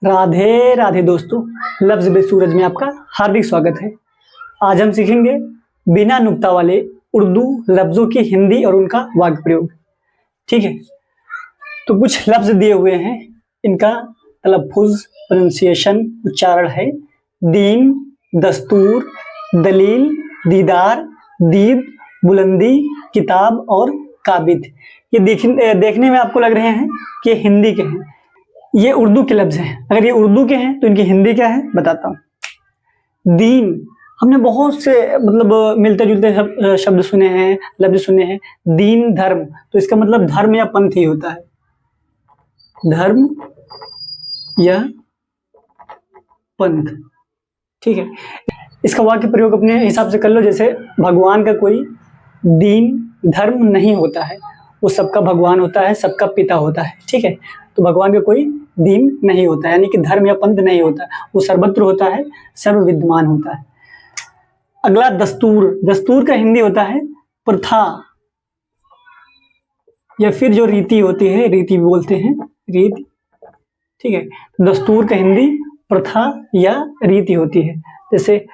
राधे राधे दोस्तों, लफ्ज बे सूरज में आपका हार्दिक स्वागत है। आज हम सीखेंगे बिना नुक्ता वाले उर्दू लफ्जों की हिंदी और उनका वाक्य प्रयोग। ठीक है, तो कुछ लफ्ज दिए हुए हैं, इनका तलफ्फुज प्रोनाउंसिएशन उच्चारण है दीन, दस्तूर, दलील, दीदार, दीद, बुलंदी, किताब और काबिद। ये देखने में आपको लग रहे हैं कि हिंदी के हैं, ये उर्दू के लफ्ज हैं। अगर ये उर्दू के हैं तो इनकी हिंदी क्या है बताता हूँ। दीन, हमने बहुत से मिलते जुलते शब्द सुने हैं, लफ्ज सुने हैं। दीन धर्म, तो इसका मतलब धर्म या पंथ ही होता है, धर्म या पंथ। ठीक है, इसका वाक्य प्रयोग अपने हिसाब से कर लो। जैसे भगवान का कोई दीन धर्म नहीं होता है, वो सबका भगवान होता है, सबका पिता होता है। ठीक है, तो भगवान का कोई दीन नहीं होता है, यानी कि धर्म या पंथ नहीं होता, वो सर्वत्र होता है, सर्व विद्यमान होता है। अगला दस्तूर, दस्तूर का हिंदी होता है प्रथा या फिर जो रीति होती है, रीति बोलते हैं, रीति। ठीक है, दस्तूर का हिंदी प्रथा या रीति होती है। जैसे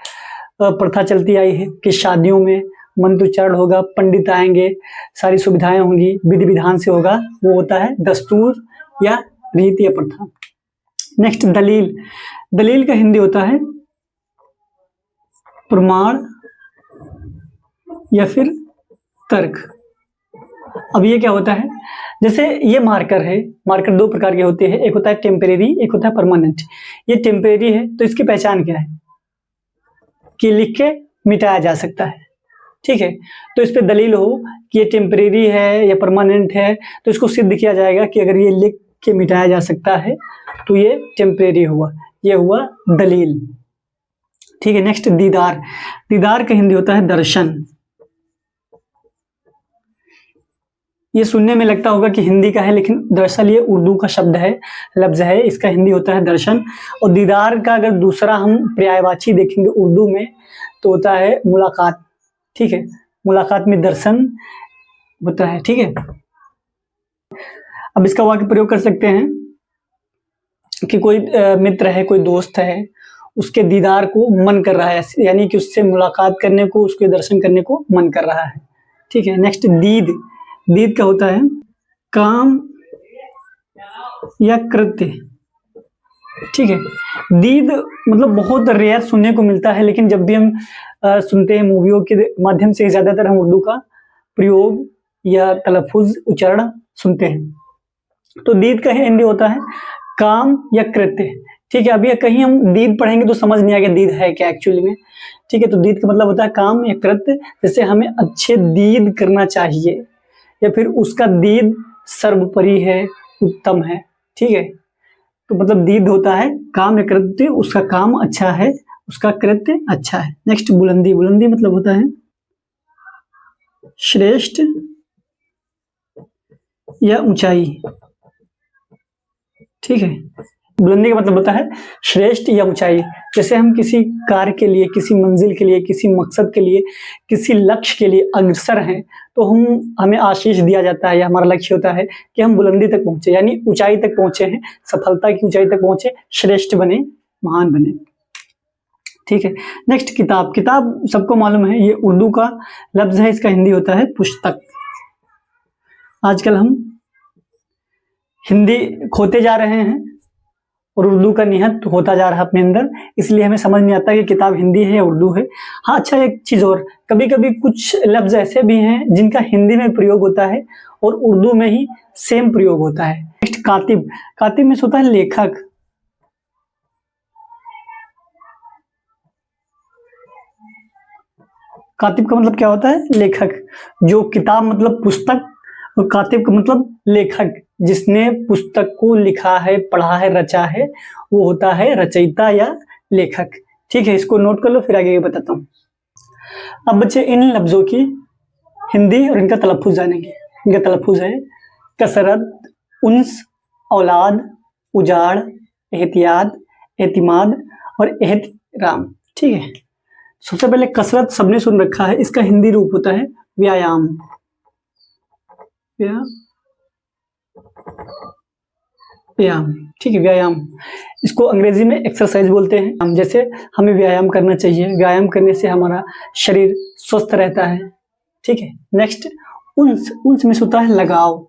प्रथा चलती आई है कि शादियों में मंत्रोच्चारण होगा, पंडित आएंगे, सारी सुविधाएं होंगी, विधि विधान से होगा, वो होता है दस्तूर या रीति या प्रथा। नेक्स्ट दलील, दलील का हिंदी होता है प्रमाण या फिर तर्क। अब ये क्या होता है, जैसे ये मार्कर है, मार्कर दो प्रकार के होते हैं, एक होता है टेम्परेरी, एक होता है परमानेंट। ये टेम्परेरी है तो इसकी पहचान क्या है कि लिख के मिटाया जा सकता है। ठीक है, तो इस पे दलील हो कि ये टेम्परेरी है या परमानेंट है, तो इसको सिद्ध किया जाएगा कि अगर ये लिख के मिटाया जा सकता है तो ये टेम्परेरी हुआ, ये हुआ दलील। ठीक है, नेक्स्ट दीदार, दीदार का हिंदी होता है दर्शन। ये सुनने में लगता होगा कि हिंदी का है, लेकिन दरअसल ये उर्दू का शब्द है, लफ्ज है, इसका हिंदी होता है दर्शन। और दीदार का अगर दूसरा हम पर्यायवाची देखेंगे उर्दू में तो होता है मुलाकात। ठीक है, मुलाकात में दर्शन होता है। ठीक है, अब इसका वाक्य प्रयोग कर सकते हैं कि कोई मित्र है, कोई दोस्त है, उसके दीदार को मन कर रहा है, यानी कि उससे मुलाकात करने को, उसके दर्शन करने को मन कर रहा है। ठीक है, नेक्स्ट दीद, दीद का होता है काम या कृत्य। ठीक है, दीद बहुत रेयर सुनने को मिलता है, लेकिन जब भी हम सुनते हैं मूवियों के माध्यम से, ज्यादातर हम उर्दू का प्रयोग या तलफ्फुज उच्चारण सुनते हैं। तो दीद का हिंदी होता है काम या कृत्य। ठीक है, अभी कहीं हम दीद पढ़ेंगे तो समझ नहीं आएगा दीद है क्या एक्चुअली में। ठीक है, तो दीद का मतलब होता है काम या कृत्य, जैसे हमें अच्छे दीद करना चाहिए या फिर उसका दीद सर्वोपरि है, उत्तम है। ठीक है, तो दीद होता है काम या कृत्य, उसका काम अच्छा है, उसका कृत्य अच्छा है। नेक्स्ट बुलंदी, बुलंदी होता है श्रेष्ठ या ऊंचाई। ठीक है, बुलंदी का मतलब होता है श्रेष्ठ या ऊंचाई। जैसे हम किसी कार्य के लिए, किसी मंजिल के लिए, किसी मकसद के लिए, किसी लक्ष्य के लिए अग्रसर हैं, तो हमें आशीष दिया जाता है, या हमारा लक्ष्य होता है कि हम बुलंदी तक पहुंचे, यानी ऊंचाई तक पहुंचे हैं, सफलता की ऊंचाई तक पहुंचे, श्रेष्ठ बने, महान बने। ठीक है, नेक्स्ट किताब, किताब सबको मालूम है ये उर्दू का लफ्ज है, इसका हिंदी होता है पुस्तक। आजकल हम हिंदी खोते जा रहे हैं और उर्दू का निहत होता जा रहा है अपने अंदर, इसलिए हमें समझ नहीं आता कि किताब हिंदी है या उर्दू है। हाँ, अच्छा एक चीज और, कभी कभी कुछ लफ्ज ऐसे भी हैं जिनका हिंदी में प्रयोग होता है और उर्दू में ही सेम प्रयोग होता है। नेक्स्ट कातिब, कातिब में होता है लेखक। कातिब का मतलब क्या होता है, लेखक। जो किताब पुस्तक, और कातिब का मतलब लेखक, जिसने पुस्तक को लिखा है, पढ़ा है, रचा है, वो होता है रचयिता या लेखक। ठीक है, इसको नोट कर लो, फिर आगे बताता हूँ। अब बच्चे इन लफ्जों की हिंदी और इनका तलफ्फुज जानेंगे। इनका तलफ्फुज है कसरत, उन्स, औलाद, उजाड़, एहतियात, एतिमाद और एहतराम। ठीक है, सबसे पहले कसरत सबने सुन रखा है, इसका हिंदी रूप होता है व्यायाम। व्यायाम, ठीक है, व्यायाम। इसको अंग्रेजी में एक्सरसाइज बोलते हैं। हम जैसे हमें व्यायाम करना चाहिए, व्यायाम करने से हमारा शरीर स्वस्थ रहता है, ठीक है। नेक्स्ट उन्स, उन्स में होता है लगाव।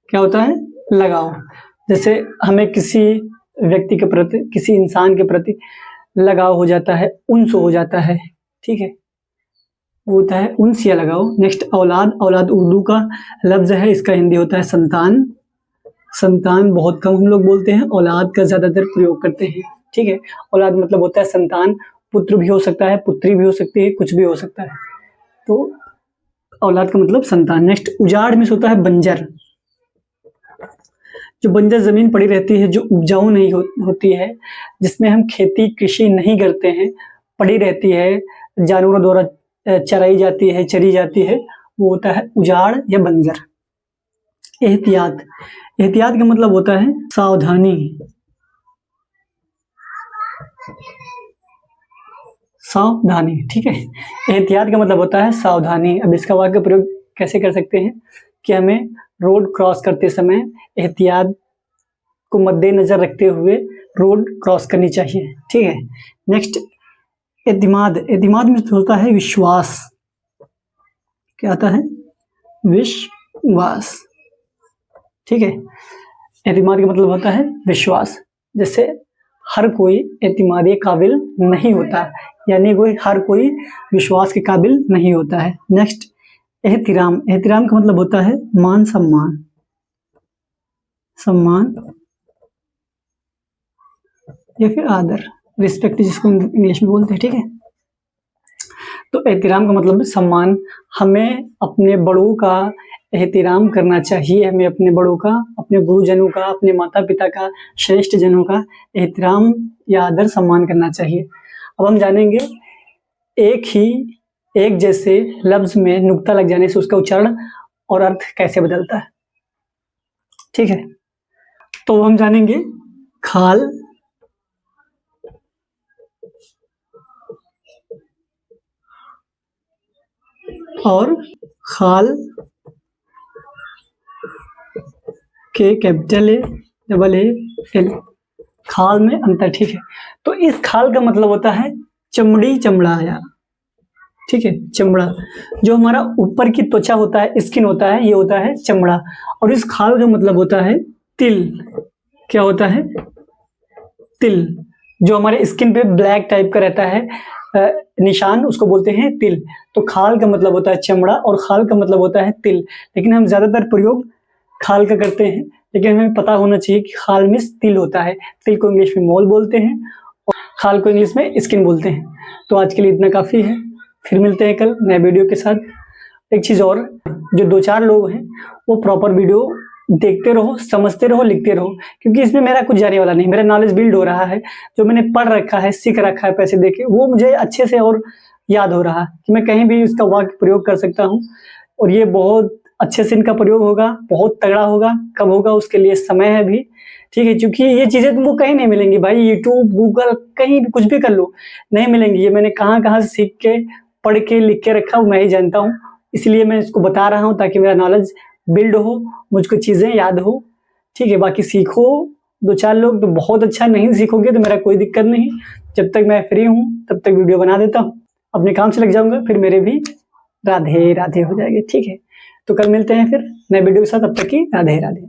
क्या होता है? लगाव। जैसे हमें किसी व्यक्ति के प्रति, किसी इंसान के प्रति लगाव हो जाता है, उन्स हो जाता है, ठीक है, वो होता है उन्स या लगाव। नेक्स्ट औलाद, औलाद उर्दू का लफ्ज है, इसका हिंदी होता है संतान। संतान बहुत कम हम लोग बोलते हैं, औलाद का ज्यादातर प्रयोग करते हैं, ठीक है। औलाद मतलब होता है संतान, पुत्र भी हो सकता है, पुत्री भी हो सकती है, कुछ भी हो सकता है, तो औलाद का मतलब संतान। नेक्स्ट उजाड़ में होता है बंजर। जो बंजर जमीन पड़ी रहती है, जो उपजाऊ नहीं होती है, जिसमें हम खेती कृषि नहीं करते हैं, पड़ी रहती है, जानवरों द्वारा चराई जाती है, चरी जाती है, वो होता है उजाड़ या बंजर। एहतियात, एहतियात का मतलब होता है सावधानी, सावधानी, ठीक है। एहतियात का मतलब होता है सावधानी। अब इसका वाक्य प्रयोग कैसे कर सकते हैं कि हमें रोड क्रॉस करते समय एहतियात को मद्देनजर रखते हुए रोड क्रॉस करनी चाहिए, ठीक है। नेक्स्ट एतिमाद, एतिमाद में होता है विश्वास। क्या आता है? विश्वास, ठीक है। एतिमाद का मतलब होता है विश्वास। जैसे हर कोई एतिमाद काबिल नहीं होता, यानी हर कोई विश्वास के काबिल नहीं होता है। नेक्स्ट एहतिराम, एहतिराम का मतलब होता है मान सम्मान, सम्मान या फिर आदर, रिस्पेक्ट जिसको इंग्लिश में बोलते हैं, ठीक है। तो एहतिराम का मतलब सम्मान। हमें अपने बड़ों का एहतिराम करना चाहिए, हमें अपने बड़ों का, अपने गुरुजनों का, अपने माता पिता का, श्रेष्ठ जनों का एहतिराम या आदर सम्मान करना चाहिए। अब हम जानेंगे एक जैसे लफ्ज में नुक्ता लग जाने से उसका उच्चारण और अर्थ कैसे बदलता है, ठीक है। तो हम जानेंगे खाल, और खाल के capital A double A L, खाल में अंतर, ठीक है। तो इस खाल का मतलब होता है चमड़ी, चमड़ा, या ठीक है, चमड़ा। जो हमारा ऊपर की त्वचा होता है, स्किन होता है, ये होता है चमड़ा। और इस खाल का मतलब होता है तिल। क्या होता है? तिल। जो हमारे स्किन पे ब्लैक टाइप का रहता है निशान, उसको बोलते हैं तिल। तो खाल का मतलब होता है चमड़ा और खाल का मतलब होता है तिल। लेकिन हम ज्यादातर प्रयोग खाल का करते हैं, लेकिन हमें पता होना चाहिए कि खाल में तिल होता है। तिल को इंग्लिश में मोल बोलते हैं और खाल को इंग्लिश में स्किन बोलते हैं। तो आज के लिए इतना काफी है, फिर मिलते हैं कल नए वीडियो के साथ। एक चीज और, जो 2-4 लोग हैं वो प्रॉपर वीडियो देखते रहो, समझते रहो, लिखते रहो, क्योंकि इसमें मेरा कुछ जाने वाला नहीं, मेरा नॉलेज बिल्ड हो रहा है। जो मैंने पढ़ रखा है, सीख रखा है पैसे देके, वो मुझे अच्छे से और याद हो रहा है कि मैं कहीं भी इसका वाक्य प्रयोग कर सकता हूँ। और ये बहुत अच्छे से इनका प्रयोग होगा, बहुत तगड़ा होगा। कब होगा उसके लिए समय है भी, ठीक है, क्योंकि ये चीजें तुमको कहीं नहीं मिलेंगी भाई। यूट्यूब, गूगल, कहीं भी कुछ भी कर लो, नहीं मिलेंगी। ये मैंने कहाँ से सीख के, पढ़ के, लिख के रखा, मैं ही जानता हूँ। इसलिए मैं इसको बता रहा हूँ ताकि मेरा नॉलेज बिल्ड हो, मुझको चीजें याद हो, ठीक है। बाकी सीखो 2-4 लोग तो बहुत अच्छा, नहीं सीखोगे तो मेरा कोई दिक्कत नहीं। जब तक मैं फ्री हूँ तब तक वीडियो बना देता हूँ, अपने काम से लग जाऊंगा, फिर मेरे भी राधे राधे हो जाएंगे, ठीक है। तो कल मिलते हैं फिर नए वीडियो के साथ, तब तक की राधे राधे।